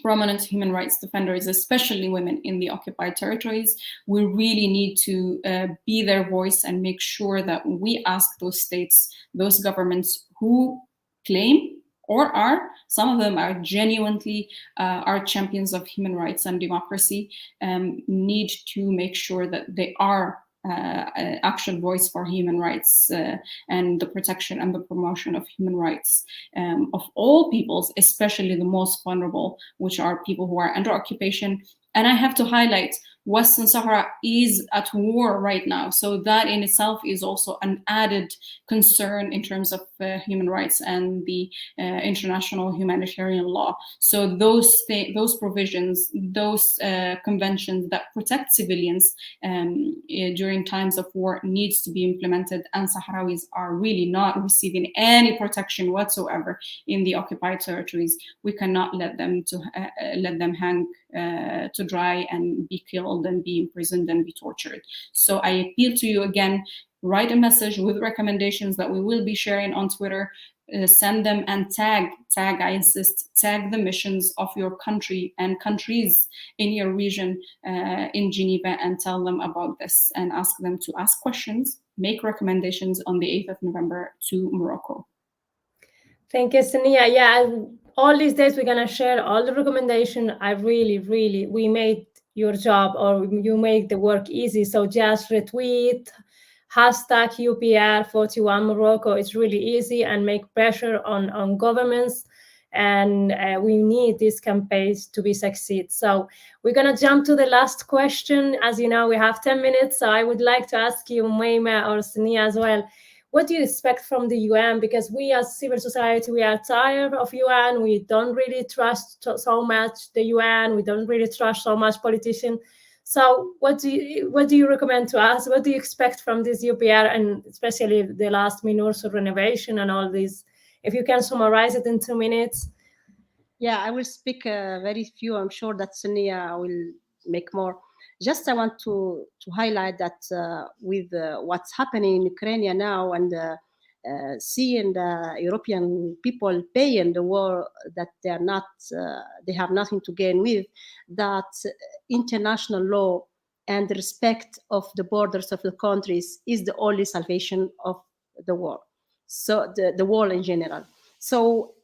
prominent human rights defenders, especially women in the occupied territories. We really need to be their voice and make sure that we ask those states, those governments who claim or some of them are genuinely are champions of human rights and democracy, need to make sure that they are an actual voice for human rights and the protection and the promotion of human rights of all peoples, especially the most vulnerable, which are people who are under occupation. And I have to highlight, Western Sahara is at war right now. So that in itself is also an added concern in terms of human rights and the international humanitarian law. So those provisions, those conventions that protect civilians during times of war needs to be implemented, and Sahrawis are really not receiving any protection whatsoever in the occupied territories. We cannot let them hang to dry and be killed and be imprisoned and be tortured. So I appeal to you again, write a message with recommendations that we will be sharing on Twitter. Send them and tag, I insist, tag the missions of your country and countries in your region in Geneva and tell them about this and ask them to ask questions, make recommendations on the 8th of November to Morocco. Thank you, Sania. Yeah, all these days we're gonna share all the recommendation. We made your job, or you make the work easy. So just retweet hashtag UPR41 Morocco. It's really easy and make pressure on governments. And we need these campaigns to be succeed. So we're gonna jump to the last question. As you know, we have 10 minutes. So I would like to ask you, Umayma or Sania as well, what do you expect from the UN? Because we as civil society, we are tired of UN. We don't really trust so much the UN. We don't really trust so much politicians. So what do you recommend to us? What do you expect from this UPR, and especially the last Minurso renovation and all this? If you can summarize it in 2 minutes. Yeah, I will speak very few. I'm sure that Sonia will make more. Just I want to highlight that with what's happening in Ukraine now, and seeing the European people paying the war that they are not, they have nothing to gain with, that international law and the respect of the borders of the countries is the only salvation of the war. So the war in general. So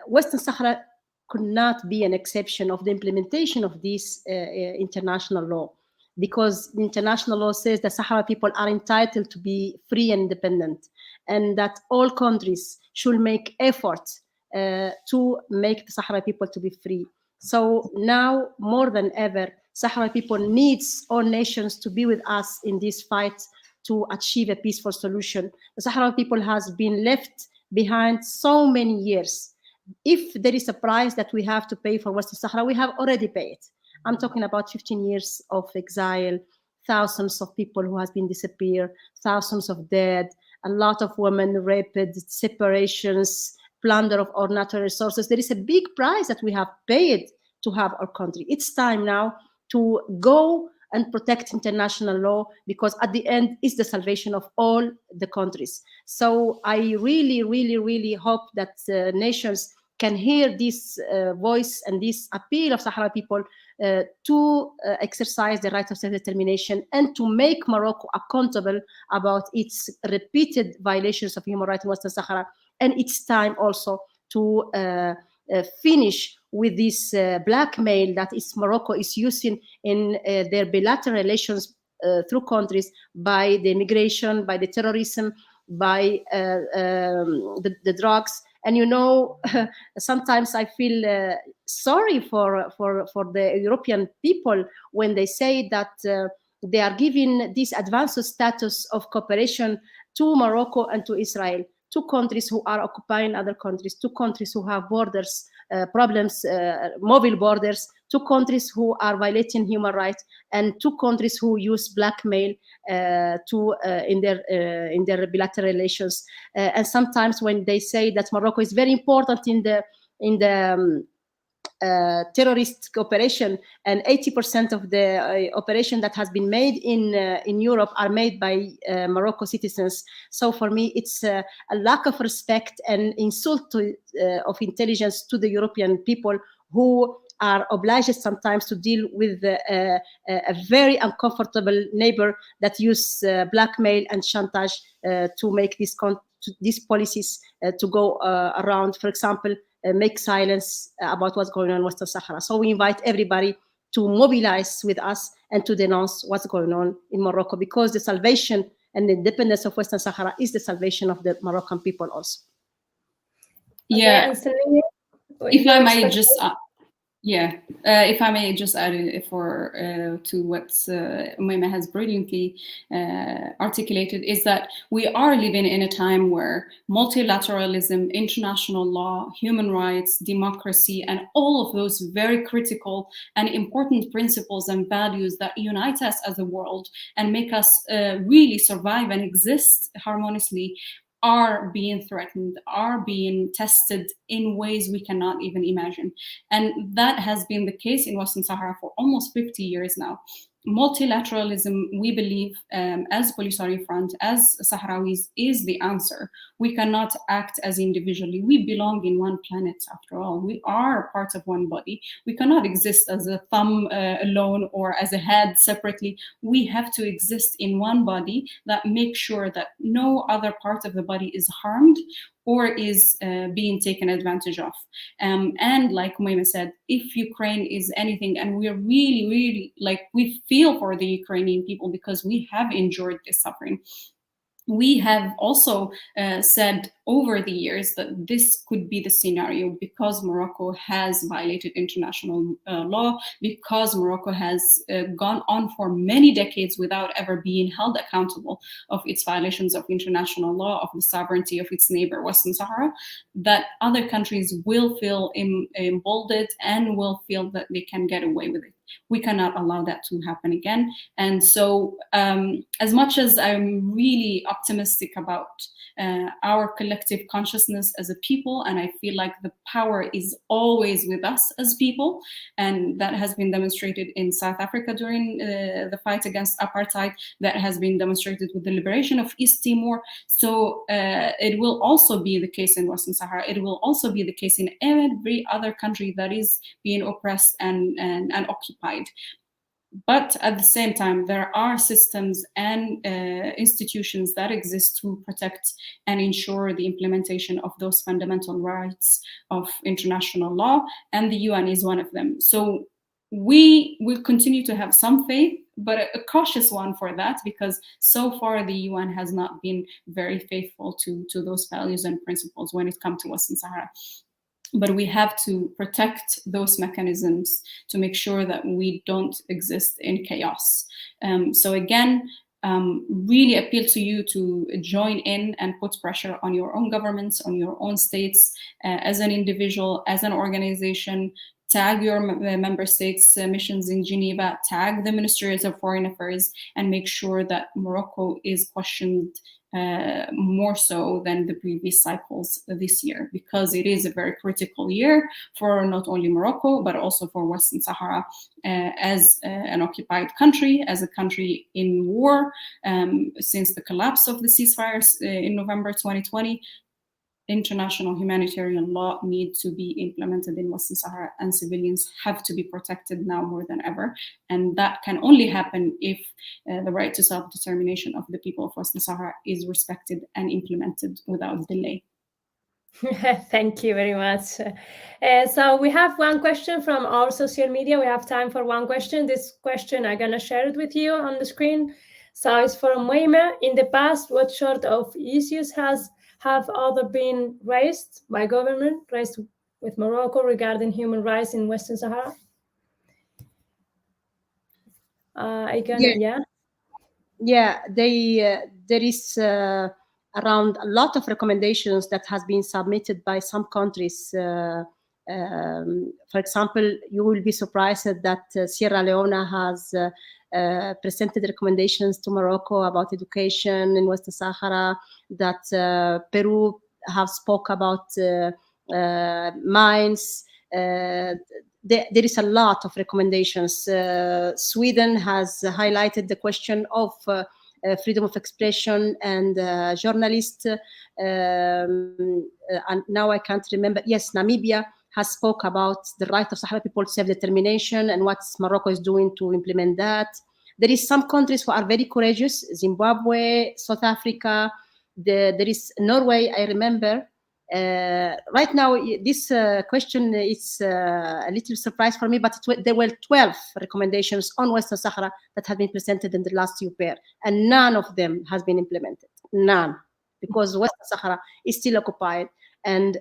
Western Sahara could not be an exception of the implementation of this international law, because the international law says that Sahara people are entitled to be free and independent, and that all countries should make efforts to make the Sahara people to be free. So now more than ever, Sahara people needs all nations to be with us in this fight to achieve a peaceful solution. The Sahara people has been left behind so many years. If there is a price that we have to pay for Western Sahara, we have already paid. I'm talking about 15 years of exile, thousands of people who has been disappeared, thousands of dead, a lot of women raped, separations, plunder of our natural resources. There is a big price that we have paid to have our country. It's time now to go and protect international law, because at the end it's the salvation of all the countries. So I really, really, really hope that nations can hear this voice and this appeal of Sahara people to exercise the right of self-determination, and to make Morocco accountable about its repeated violations of human rights in Western Sahara. And it's time also to finish with this blackmail that Morocco is using in their bilateral relations through countries, by the immigration, by the terrorism, by the drugs. And sometimes I feel sorry for the European people when they say that they are giving this advanced status of cooperation to Morocco and to Israel, two countries who are occupying other countries, two countries who have borders problems, mobile borders, two countries who are violating human rights, and two countries who use blackmail in their bilateral relations. And sometimes when they say that Morocco is very important in the terrorist operation, and 80% of the operation that has been made in Europe are made by Morocco citizens. So for me, it's a lack of respect and insult of intelligence to the European people, who are obliged sometimes to deal with a very uncomfortable neighbor that use blackmail and chantage to make these policies to go around. For example, make silence about what's going on in Western Sahara. So we invite everybody to mobilize with us and to denounce what's going on in Morocco, because the salvation and the independence of Western Sahara is the salvation of the Moroccan people also. Yeah. Okay, if I may just if I may just add to what Umayma has brilliantly articulated, is that we are living in a time where multilateralism, international law, human rights, democracy, and all of those very critical and important principles and values that unite us as a world and make us really survive and exist harmoniously are being threatened, are being tested in ways we cannot even imagine. And that has been the case in Western Sahara for almost 50 years now. Multilateralism, we believe, as Polisario Front, as Sahrawis, is the answer. We cannot act as individually. We belong in one planet, after all. We are part of one body. We cannot exist as a thumb alone or as a head separately. We have to exist in one body that makes sure that no other part of the body is harmed or is being taken advantage of. And like Umayma said, if Ukraine is anything, and we're really, really, we feel for the Ukrainian people because we have endured this suffering. We have also said over the years that this could be the scenario because Morocco has violated international law, because Morocco has gone on for many decades without ever being held accountable of its violations of international law, of the sovereignty of its neighbor, Western Sahara, that other countries will feel emboldened and will feel that they can get away with it. We cannot allow that to happen again. And so as much as I'm really optimistic about our collective consciousness as a people, and I feel like the power is always with us as people, and that has been demonstrated in South Africa during the fight against apartheid, that has been demonstrated with the liberation of East Timor. So it will also be the case in Western Sahara. It will also be the case in every other country that is being oppressed and occupied. But at the same time, there are systems and institutions that exist to protect and ensure the implementation of those fundamental rights of international law, and the UN is one of them. So we will continue to have some faith, but a cautious one for that, because so far the UN has not been very faithful to those values and principles when it comes to Western Sahara. But we have to protect those mechanisms to make sure that we don't exist in chaos. So again, really appeal to you to join in and put pressure on your own governments, on your own states, as an individual, as an organization. Tag your member states' missions in Geneva, tag the Ministries of Foreign Affairs, and make sure that Morocco is questioned more so than the previous cycles this year, because it is a very critical year for not only Morocco, but also for Western Sahara as an occupied country, as a country in war. Since the collapse of the ceasefires in November 2020, international humanitarian law needs to be implemented in Western Sahara, and civilians have to be protected now more than ever. And that can only happen if the right to self-determination of the people of Western Sahara is respected and implemented without delay. Thank you very much. So we have one question from our social media. We have time for one question. This question, I'm going to share it with you on the screen. So it's from Moima. In the past, what sort of issues have other been raised by government, raised with Morocco regarding human rights in Western Sahara? There is around a lot of recommendations that has been submitted by some countries. For example, you will be surprised that Sierra Leone has presented recommendations to Morocco about education in Western Sahara, that Peru have spoke about mines. There is a lot of recommendations. Sweden has highlighted the question of freedom of expression and journalists. And now I can't remember. Yes, Namibia has spoke about the right of Sahara people to self-determination and what Morocco is doing to implement that. There is some countries who are very courageous: Zimbabwe, South Africa. There is Norway, I remember. Right now, this question is a little surprise for me, but there were 12 recommendations on Western Sahara that have been presented in the last UPR, and none of them has been implemented. None, because Western Sahara is still occupied, and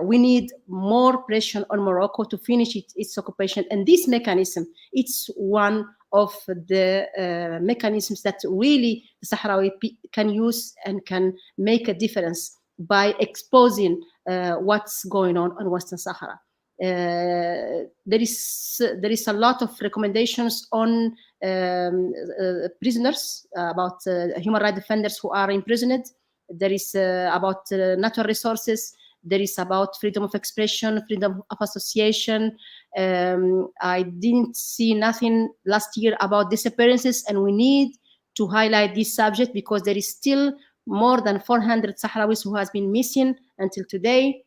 we need more pressure on Morocco to finish its occupation. And this mechanism, it's one of the mechanisms that really the Sahrawi can use and can make a difference by exposing what's going on Western Sahara. There is a lot of recommendations on prisoners, about human rights defenders who are imprisoned. There is about natural resources. There is about freedom of expression, freedom of association. I didn't see nothing last year about disappearances, and we need to highlight this subject because there is still more than 400 Sahrawis who has been missing until today.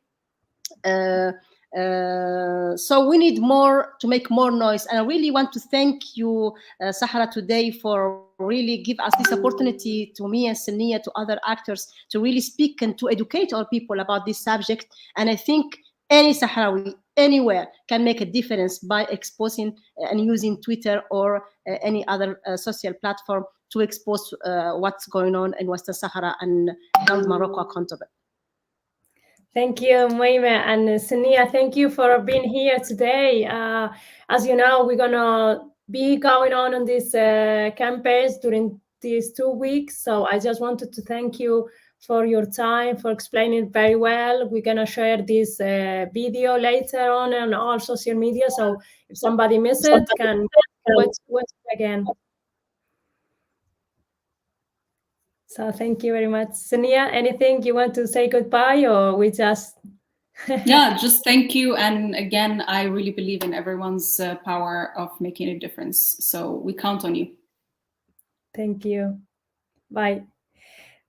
So we need more to make more noise. And I really want to thank you, Sahara, today for really give us this opportunity, to me and Sania, to other actors, to really speak and to educate our people about this subject. And I think any Sahrawi anywhere can make a difference by exposing and using Twitter or any other social platform to expose what's going on in Western Sahara and hold Morocco accountable. Thank you, Moima, and Sania, thank you for being here today. As you know, we're going to be going on these campaigns during these 2 weeks. So I just wanted to thank you for your time, for explaining it very well. We're going to share this video later on all social media. So if somebody missed it, can watch it again. So thank you very much. Sonia, anything you want to say goodbye, or we just... Yeah, just thank you. And again, I really believe in everyone's power of making a difference. So we count on you. Thank you. Bye.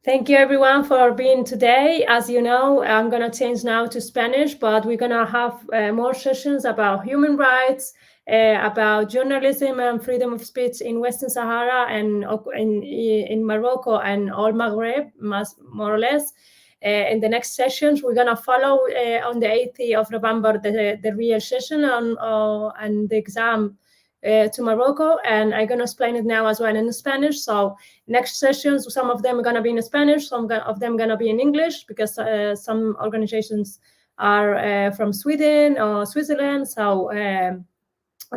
Thank you, everyone, for being today. As you know, I'm going to change now to Spanish, but we're going to have more sessions about human rights, about journalism and freedom of speech in Western Sahara and in Morocco and all Maghreb, more or less. In the next sessions, we're going to follow on the 8th of November the real session and the exam to Morocco, and I'm going to explain it now as well in Spanish. So next sessions, some of them are going to be in Spanish, some of them going to be in English, because some organizations are from Sweden or Switzerland. So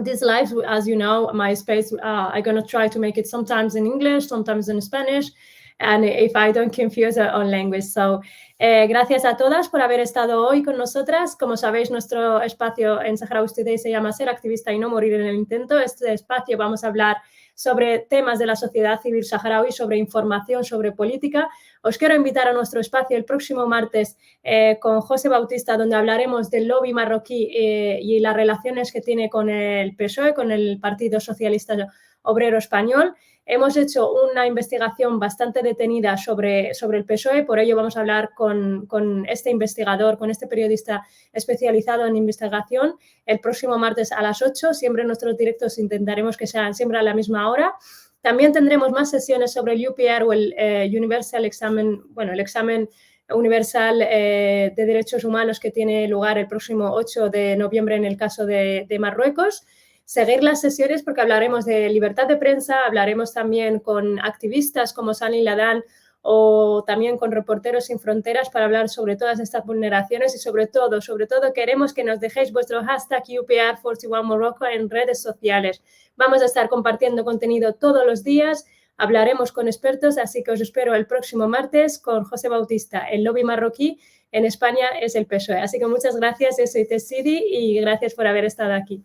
these lives, as you know, my space, I'm going to try to make it sometimes in English, sometimes in Spanish, and if I don't confuse on language. So gracias a todas por haber estado hoy con nosotras. Como sabéis, nuestro espacio en Saharaui Today se llama Ser activista y no morir en el intento. Este espacio vamos a hablar sobre temas de la sociedad civil saharaui, sobre información, sobre política. Os quiero invitar a nuestro espacio el próximo martes con José Bautista, donde hablaremos del lobby marroquí y las relaciones que tiene con el PSOE, con el Partido Socialista Obrero Español. Hemos hecho una investigación bastante detenida sobre el PSOE, por ello vamos a hablar con este investigador, con este periodista especializado en investigación, el próximo martes a las 8. Siempre en nuestros directos intentaremos que sean siempre a la misma hora. También tendremos más sesiones sobre el UPR o el Universal Examen, bueno, el examen universal de derechos humanos que tiene lugar el próximo 8 de noviembre en el caso de Marruecos. Seguir las sesiones porque hablaremos de libertad de prensa, hablaremos también con activistas como Sani Ladán o también con Reporteros Sin Fronteras para hablar sobre todas estas vulneraciones y sobre todo queremos que nos dejéis vuestro hashtag UPR41Morocco en redes sociales. Vamos a estar compartiendo contenido todos los días, hablaremos con expertos, así que os espero el próximo martes con José Bautista. El lobby marroquí en España es el PSOE. Así que muchas gracias, yo soy Tessidi y gracias por haber estado aquí.